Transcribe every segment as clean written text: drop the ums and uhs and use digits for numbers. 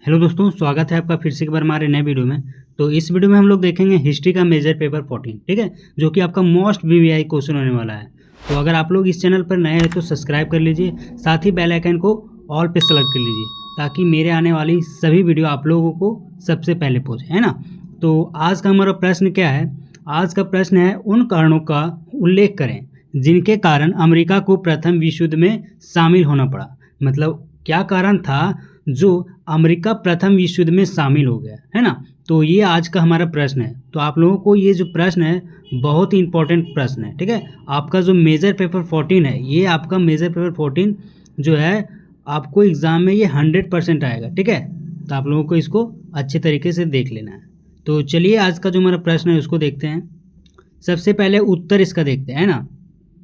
Hello दोस्तों, स्वागत है आपका फिर से एक बार हमारे नए वीडियो में। तो इस वीडियो में हम लोग देखेंगे हिस्ट्री का मेजर पेपर 14, ठीक है, जो कि आपका मोस्ट वीवीआई क्वेश्चन होने वाला है। तो अगर आप लोग इस चैनल पर नए हैं तो सब्सक्राइब कर लीजिए, साथ ही बेल आइकन को ऑल पे सेलेक्ट कर लीजिए ताकि मेरे आने वाली सभी वीडियो आप लोगों को सबसे पहले पहुँचे, है ना। तो आज का हमारा प्रश्न क्या है? आज का प्रश्न है, उन कारणों का उल्लेख करें जिनके कारण अमेरिका को प्रथम विश्व युद्ध में शामिल होना पड़ा। मतलब क्या कारण था जो अमेरिका प्रथम विश्व युद्ध में शामिल हो गया, है ना। तो ये आज का हमारा प्रश्न है। तो आप लोगों को ये जो प्रश्न है बहुत ही इंपॉर्टेंट प्रश्न है, ठीक है। आपका जो मेजर पेपर 14 है, ये आपका मेजर पेपर 14 जो है आपको एग्ज़ाम में ये 100% आएगा, ठीक है। तो आप लोगों को इसको अच्छे तरीके से देख लेना है। तो चलिए आज का जो हमारा प्रश्न है उसको देखते हैं। सबसे पहले उत्तर इसका देखते हैं, है ना।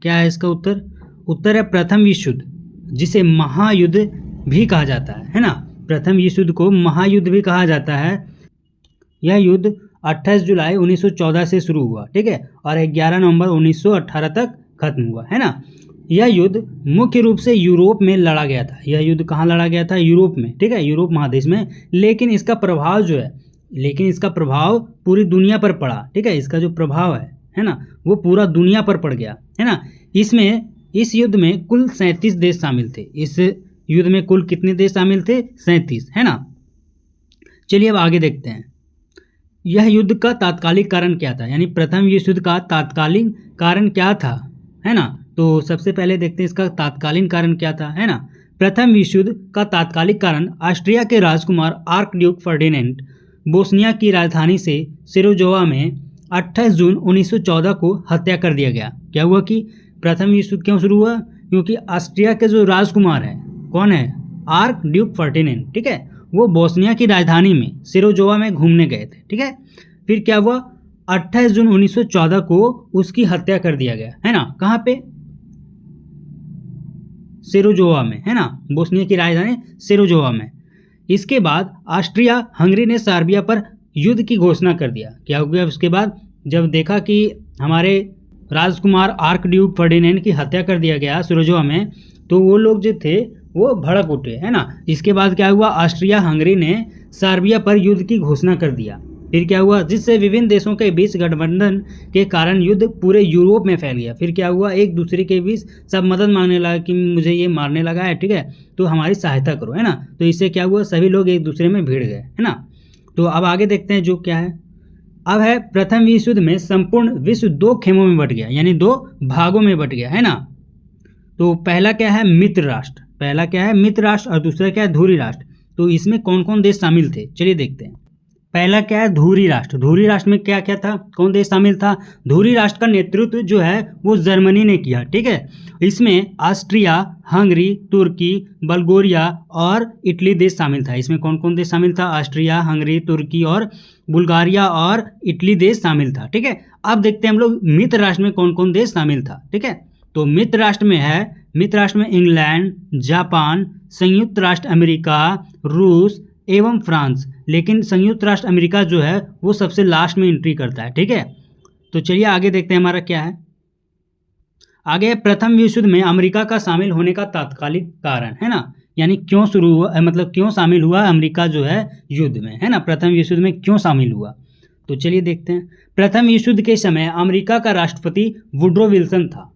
क्या है इसका उत्तर? उत्तर है प्रथम विश्व युद्ध, जिसे महायुद्ध भी कहा जाता है ना। प्रथम विश्व युद्ध को महायुद्ध भी कहा जाता है। यह युद्ध 28 जुलाई 1914 से शुरू हुआ, ठीक है, और 11 नवंबर 1918 तक खत्म हुआ, है ना। यह युद्ध मुख्य रूप से यूरोप में लड़ा गया था। यह युद्ध कहाँ लड़ा गया था? यूरोप में, ठीक है, यूरोप महादेश में। लेकिन इसका प्रभाव पूरी दुनिया पर पड़ा, ठीक है। इसका जो प्रभाव है ना, वो पूरा दुनिया पर पड़ गया, है ना। इस युद्ध में कुल 37 देश शामिल थे। इस युद्ध में कुल कितने देश शामिल थे? 37, है ना। चलिए अब आगे देखते हैं। यह युद्ध का तात्कालिक कारण क्या था? यानी प्रथम विश्व युद्ध का तात्कालिक कारण क्या था, है ना। तो सबसे पहले देखते हैं इसका तात्कालिक कारण क्या था, है ना। प्रथम विश्व युद्ध का तात्कालिक कारण ऑस्ट्रिया के राजकुमार आर्कड्यूक फर्डिनेंड बोस्निया की राजधानी से सिरोजोवा में 28 जून 1914 को हत्या कर दिया गया। क्या हुआ कि प्रथम विश्व युद्ध क्यों शुरू हुआ? क्योंकि ऑस्ट्रिया के जो राजकुमार हैं, कौन है? आर्क ड्यूक फर्डिनेंड, ठीक है, वो बोस्निया की राजधानी में सिरोजोवा में घूमने गए थे, ठीक है। फिर क्या हुआ? 28 जून 1914 को उसकी हत्या कर दिया गया, है ना। कहाँ पे? सिरोजोवा में, है ना, बोस्निया की राजधानी सिरोजोवा में। इसके बाद ऑस्ट्रिया हंगरी ने सर्बिया पर युद्ध की घोषणा कर दिया। क्या हो गया उसके बाद? जब देखा कि हमारे राजकुमार आर्कड्यूक फर्डिनेंड की हत्या कर दिया गया सिरोजोवा में, तो वो लोग जो थे वो भड़क उठे, है ना। इसके बाद क्या हुआ? ऑस्ट्रिया हंगरी ने सर्बिया पर युद्ध की घोषणा कर दिया। फिर क्या हुआ? जिससे विभिन्न देशों के बीच गठबंधन के कारण युद्ध पूरे यूरोप में फैल गया। फिर क्या हुआ? एक दूसरे के बीच सब मदद मांगने लगा कि मुझे ये मारने लगा है, ठीक है, तो हमारी सहायता करो, है ना। तो इससे क्या हुआ? सभी लोग एक दूसरे में भिड़ गए, है ना। तो अब आगे देखते हैं जो क्या है। अब है प्रथम विश्व युद्ध में संपूर्ण विश्व 2 खेमों में बट गया, यानी 2 भागों में बट गया, है ना। तो पहला क्या है? मित्र राष्ट्र। पहला क्या है? मित्र राष्ट्र। और दूसरा क्या है? धुरी राष्ट्र। तो इसमें कौन कौन देश शामिल थे? चलिए देखते हैं। पहला क्या है? धुरी राष्ट्र। धुरी राष्ट्र में क्या क्या था? कौन देश शामिल था? धुरी राष्ट्र का नेतृत्व जो है वो जर्मनी ने किया, ठीक है। इसमें ऑस्ट्रिया, हंगरी, तुर्की, बल्गोरिया और इटली देश शामिल था। इसमें कौन कौन देश शामिल था? ऑस्ट्रिया, हंगरी, तुर्की और बुल्गारिया और इटली देश शामिल था, ठीक है। अब देखते हैं हम लोग मित्र राष्ट्र में कौन कौन देश शामिल था, ठीक है। तो मित्र राष्ट्र में इंग्लैंड, जापान, संयुक्त राष्ट्र अमेरिका, रूस एवं फ्रांस। लेकिन संयुक्त राष्ट्र अमेरिका जो है वो सबसे लास्ट में एंट्री करता है, ठीक है। तो चलिए आगे देखते हैं हमारा क्या है। आगे प्रथम विश्व युद्ध में अमेरिका का शामिल होने का तात्कालिक कारण, है ना, यानी क्यों शुरू हुआ, मतलब क्यों शामिल हुआ अमेरिका जो है युद्ध में, है ना। प्रथम विश्व युद्ध में क्यों शामिल हुआ? तो चलिए देखते हैं। प्रथम विश्व युद्ध के समय अमेरिका का राष्ट्रपति वुड्रो विल्सन था।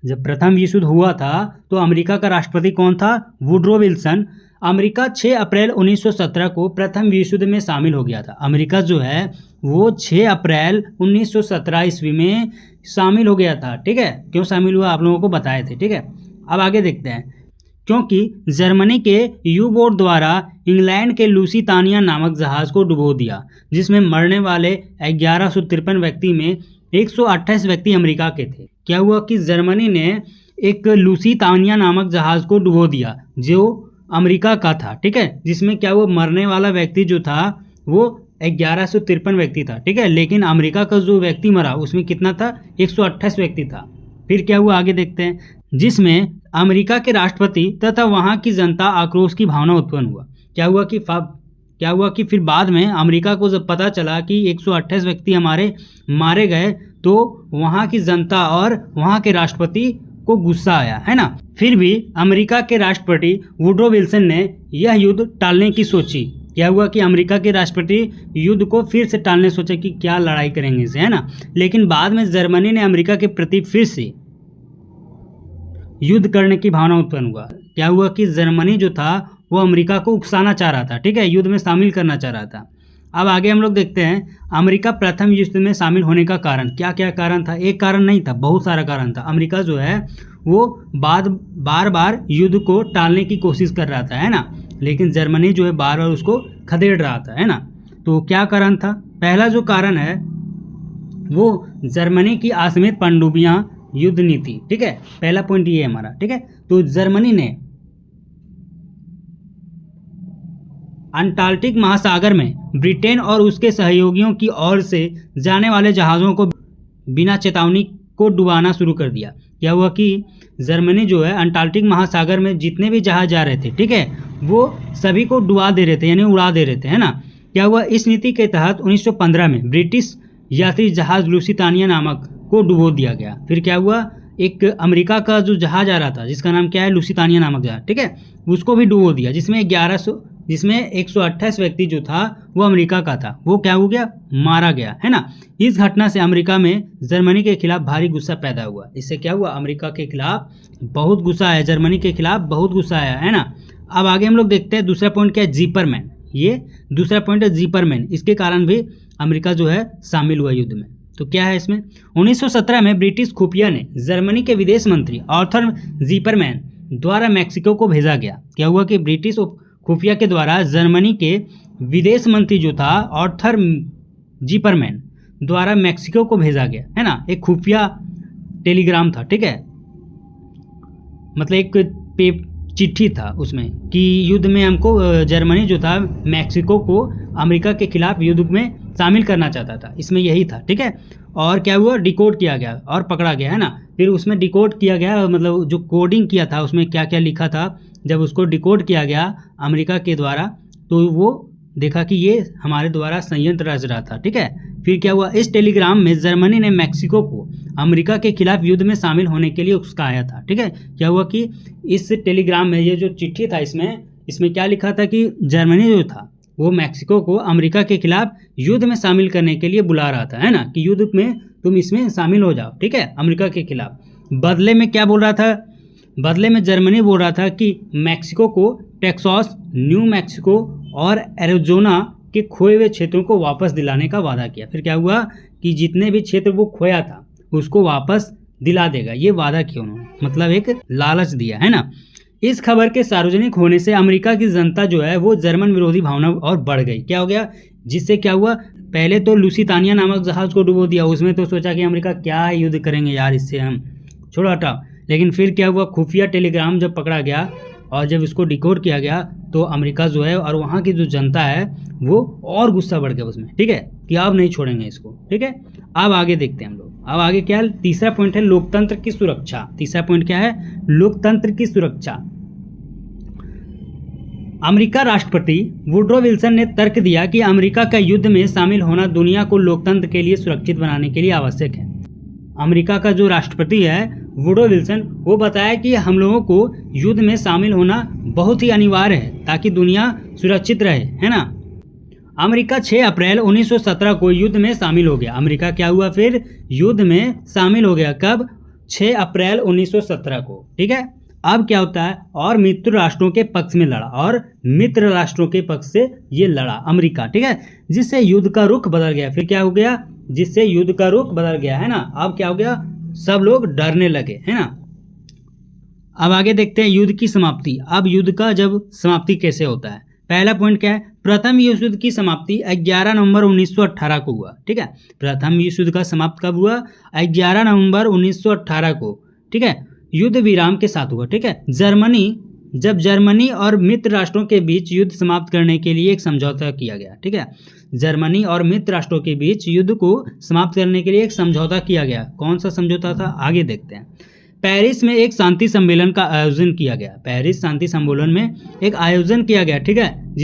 जब प्रथम विश्व युद्ध हुआ था तो अमेरिका का राष्ट्रपति कौन था? Woodrow Wilson. अमेरिका 6 अप्रैल 1917 को प्रथम विश्व युद्ध में शामिल हो गया था। अमेरिका जो है वो 6 अप्रैल 1917 ईस्वी में शामिल हो गया था, ठीक है। क्यों शामिल हुआ आप लोगों को बताए थे, ठीक है। अब आगे देखते हैं। क्योंकि जर्मनी के यू बोट द्वारा इंग्लैंड के लुसितानिया नामक जहाज को डुबो दिया, जिसमें मरने वाले 1153 व्यक्ति में 128 व्यक्ति अमेरिका के थे। क्या हुआ कि जर्मनी ने एक लुसितानिया नामक जहाज को डुबो दिया जो अमेरिका का था, ठीक है। जिसमें क्या हुआ? मरने वाला व्यक्ति जो था वो 1153 व्यक्ति था, ठीक है। लेकिन अमेरिका का जो व्यक्ति मरा उसमें कितना था? 128 व्यक्ति था। फिर क्या हुआ? आगे देखते हैं। जिसमें अमेरिका के राष्ट्रपति तथा वहाँ की जनता आक्रोश की भावना उत्पन्न हुआ। क्या हुआ कि फिर बाद में अमेरिका को जब पता चला कि 128 व्यक्ति हमारे मारे गए, तो वहाँ की जनता और वहाँ के राष्ट्रपति को गुस्सा आया, है ना। फिर भी अमेरिका के राष्ट्रपति वुड्रो विल्सन ने यह युद्ध टालने की सोची क्या हुआ कि अमेरिका के राष्ट्रपति युद्ध को फिर से टालने सोचा कि क्या लड़ाई करेंगे इसे, है ना। लेकिन बाद में जर्मनी ने अमेरिका के प्रति फिर से युद्ध करने की भावना उत्पन्न हुआ। क्या हुआ कि जर्मनी जो था वो अमेरिका को उकसाना चाह रहा था, ठीक है, युद्ध में शामिल करना चाह रहा था। अब आगे हम लोग देखते हैं अमेरिका प्रथम युद्ध में शामिल होने का कारण। क्या क्या कारण था? एक कारण नहीं था, बहुत सारा कारण था। अमेरिका जो है वो बार बार युद्ध को टालने की कोशिश कर रहा था, है ना, लेकिन जर्मनी जो है बार बार उसको खदेड़ रहा था, है ना। तो क्या कारण था? पहला जो कारण है वो जर्मनी की असीमित पनडुब्बियां युद्ध नीति, ठीक है, पहला पॉइंट ये है हमारा, ठीक है। तो जर्मनी ने अंटार्कटिक महासागर में ब्रिटेन और उसके सहयोगियों की ओर से जाने वाले जहाज़ों को बिना चेतावनी को डुबाना शुरू कर दिया। क्या हुआ कि जर्मनी जो है अंटार्कटिक महासागर में जितने भी जहाज जा रहे थे, ठीक है, वो सभी को डुबा दे रहे थे, यानी उड़ा दे रहे थे, है ना। क्या हुआ? इस नीति के तहत 1915 में ब्रिटिश यात्री जहाज लुसितानिया नामक को डुबो दिया गया। फिर क्या हुआ? एक अमेरिका का जो जहाज आ रहा था जिसका नाम क्या है, लुसितानिया नामक जहाज, ठीक है, उसको भी डुबो दिया, जिसमें 128 व्यक्ति जो था वो अमेरिका का था, वो क्या हो गया? मारा गया, है ना। इस घटना से अमेरिका में जर्मनी के खिलाफ भारी गुस्सा पैदा हुआ। इससे क्या हुआ? अमेरिका के खिलाफ बहुत गुस्सा आया, जर्मनी के खिलाफ बहुत गुस्सा आया, है ना। अब आगे हम लोग देखते हैं दूसरा पॉइंट क्या है, जीपरमैन। ये दूसरा पॉइंट है जीपरमैन, इसके कारण भी अमेरिका जो है शामिल हुआ युद्ध में। तो क्या है इसमें? 1917 में ब्रिटिश खुफिया ने जर्मनी के विदेश मंत्री आर्थर जीपरमैन द्वारा मैक्सिको को भेजा गया। क्या हुआ कि ब्रिटिश खुफिया के द्वारा जर्मनी के विदेश मंत्री जो था आर्थर जीपरमैन द्वारा मैक्सिको को भेजा गया, है ना। एक खुफिया टेलीग्राम था, ठीक है, मतलब एक चिट्ठी था उसमें कि युद्ध में हमको जर्मनी जो था मैक्सिको को अमेरिका के खिलाफ युद्ध में शामिल करना चाहता था, इसमें यही था, ठीक है। और क्या हुआ? डिकोड किया गया और पकड़ा गया, है ना। फिर उसमें डिकोड किया गया, मतलब जो कोडिंग किया था उसमें क्या क्या लिखा था, जब उसको डिकोड किया गया अमेरिका के द्वारा तो वो देखा कि ये हमारे द्वारा संयंत्र रच रहा था, ठीक है। फिर क्या हुआ? इस टेलीग्राम में जर्मनी ने मैक्सिको को अमेरिका के खिलाफ युद्ध में शामिल होने के लिए उकसाया था, ठीक है। क्या हुआ कि इस टेलीग्राम में, ये जो चिट्ठी था इसमें क्या लिखा था कि जर्मनी जो था वो मैक्सिको को अमेरिका के खिलाफ युद्ध में शामिल करने के लिए बुला रहा था, है ना, कि युद्ध में तुम इसमें शामिल हो जाओ, ठीक है, अमेरिका के खिलाफ। बदले में क्या बोल रहा था? बदले में जर्मनी बोल रहा था कि मैक्सिको को टेक्सास, न्यू मैक्सिको और एरिज़ोना के खोए हुए क्षेत्रों को वापस दिलाने का वादा किया। फिर क्या हुआ कि जितने भी क्षेत्र वो खोया था उसको वापस दिला देगा, ये वादा किया उन्होंने, मतलब एक लालच दिया, है ना। इस खबर के सार्वजनिक होने से अमेरिका की जनता जो है वो जर्मन विरोधी भावना और बढ़ गई। क्या हो गया? जिससे क्या हुआ? पहले तो लुसितानिया नामक जहाज को डुबो दिया, उसमें तो सोचा कि अमेरिका क्या युद्ध करेंगे यार, इससे हम छोड़ो हटाओ। लेकिन फिर क्या हुआ? खुफिया टेलीग्राम जब पकड़ा गया और जब इसको डिकोड किया गया तो अमेरिका जो है और वहाँ की जो जनता है वो और गुस्सा बढ़ गया उसमें, ठीक है, कि अब नहीं छोड़ेंगे इसको, ठीक है। अब आगे देखते हैं हम लोग। अब आगे क्या है? तीसरा पॉइंट है लोकतंत्र की सुरक्षा। तीसरा पॉइंट क्या है? लोकतंत्र की सुरक्षा। अमेरिका राष्ट्रपति वुड्रो विल्सन ने तर्क दिया कि अमेरिका का युद्ध में शामिल होना दुनिया को लोकतंत्र के लिए सुरक्षित बनाने के लिए आवश्यक है। अमेरिका का जो राष्ट्रपति है वुड्रो विल्सन, वो बताया कि हम लोगों को युद्ध में शामिल होना बहुत ही अनिवार्य है ताकि दुनिया सुरक्षित रहे, है ना। अमेरिका 6 अप्रैल 1917 को युद्ध में शामिल हो गया। अमेरिका क्या हुआ? फिर युद्ध में शामिल हो गया। कब? 6 अप्रैल 1917 को, ठीक है। अब क्या होता है? और मित्र राष्ट्रों के पक्ष में लड़ा, और मित्र राष्ट्रों के पक्ष से ये लड़ा अमेरिका, ठीक है, जिससे युद्ध का रुख बदल गया। फिर क्या हो गया? जिससे युद्ध का रुख बदल गया, है ना। अब क्या हो गया? सब लोग डरने लगे, है ना। अब आगे देखते हैं युद्ध की समाप्ति। अब युद्ध का जब समाप्ति कैसे होता है? पहला पॉइंट क्या है? प्रथम विश्व युद्ध की समाप्ति 11 नवंबर 1918 को हुआ, ठीक है। प्रथम विश्व युद्ध का समाप्त कब हुआ? 11 नवंबर 1918 को, ठीक है, युद्ध विराम के साथ हुआ, ठीक है। जब जर्मनी और मित्र राष्ट्रों के बीच युद्ध समाप्त करने के लिए एक समझौता किया गया, ठीक है। जर्मनी और मित्र राष्ट्रों के बीच युद्ध को समाप्त करने के लिए एक समझौता किया गया। कौन सा समझौता था? आगे देखते हैं। पेरिस में एक शांति सम्मेलन का आयोजन किया गया। पेरिस शांति सम्मेलन में एक आयोजन किया गया, ठीक है,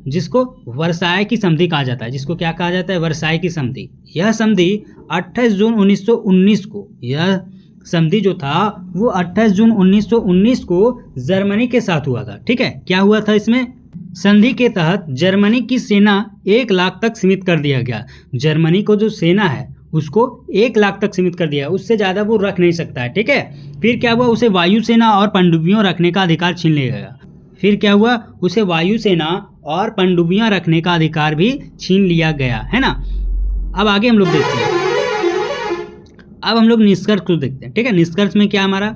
जिसको वर्साय की संधि कहा जाता है। जिसको क्या कहा जाता है? वर्साय की संधि। यह संधि 28 जून 1919 को, यह संधि जो था वो 28 जून 1919 को जर्मनी के साथ हुआ था, ठीक है। क्या हुआ था इसमें? संधि के तहत जर्मनी की सेना 1 लाख तक सीमित कर दिया गया। जर्मनी को जो सेना है उसको 1 लाख तक सीमित कर दिया, उससे ज़्यादा वो रख नहीं सकता है, ठीक है। फिर क्या हुआ, उसे वायुसेना और पनडुब्बियों रखने का अधिकार छीन लिया गया। फिर क्या हुआ, उसे वायुसेना और पनडुब्बियां रखने का अधिकार भी छीन लिया गया, है ना। अब आगे हम लोग देखते हैं, अब हम लोग निष्कर्ष को देखते हैं, ठीक है। निष्कर्ष में क्या हमारा,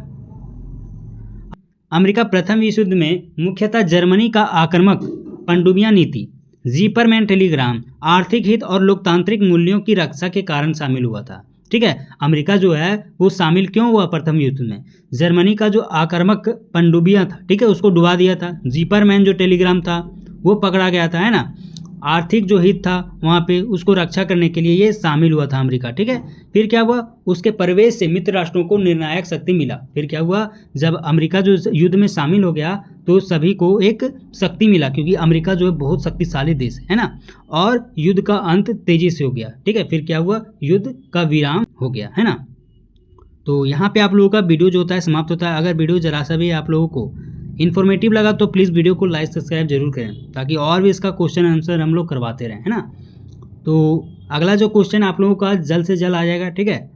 अमेरिका प्रथम विश्व युद्ध में मुख्यतः जर्मनी का आक्रामक पनडुब्बियां नीति, ज़ीपरमैन टेलीग्राम, आर्थिक हित और लोकतांत्रिक मूल्यों की रक्षा के कारण शामिल हुआ था, ठीक है। अमेरिका जो है वो शामिल क्यों हुआ प्रथम युद्ध में, जर्मनी का जो आक्रामक पनडुब्बियां था, ठीक है, उसको डुबा दिया था। ज़ीपरमैन जो टेलीग्राम था वो पकड़ा गया था, है ना। आर्थिक जो हित था वहाँ पे उसको रक्षा करने के लिए ये शामिल हुआ था अमेरिका, ठीक है। फिर क्या हुआ, उसके प्रवेश से मित्र राष्ट्रों को निर्णायक शक्ति मिला। फिर क्या हुआ, जब अमेरिका जो युद्ध में शामिल हो गया तो सभी को एक शक्ति मिला, क्योंकि अमेरिका जो है बहुत शक्तिशाली देश है ना। और युद्ध का अंत तेजी से हो गया, ठीक है। फिर क्या हुआ, युद्ध का विराम हो गया, है ना। तो यहाँ पे आप लोगों का वीडियो जो होता है समाप्त होता है। अगर वीडियो जरा सा भी आप लोगों को इन्फॉर्मेटिव लगा तो प्लीज़ वीडियो को लाइक सब्सक्राइब जरूर करें, ताकि और भी इसका क्वेश्चन आंसर हम लोग करवाते रहें, है ना। तो अगला जो क्वेश्चन आप लोगों का जल्द से जल्द आ जाएगा, ठीक है।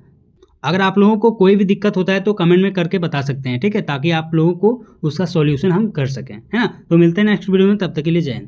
अगर आप लोगों को कोई भी दिक्कत होता है तो कमेंट में करके बता सकते हैं, ठीक है, ताकि आप लोगों को उसका सॉल्यूशन हम कर सकें, है ना। तो मिलते हैं नेक्स्ट वीडियो में, तब तक के लिए जय हिंद।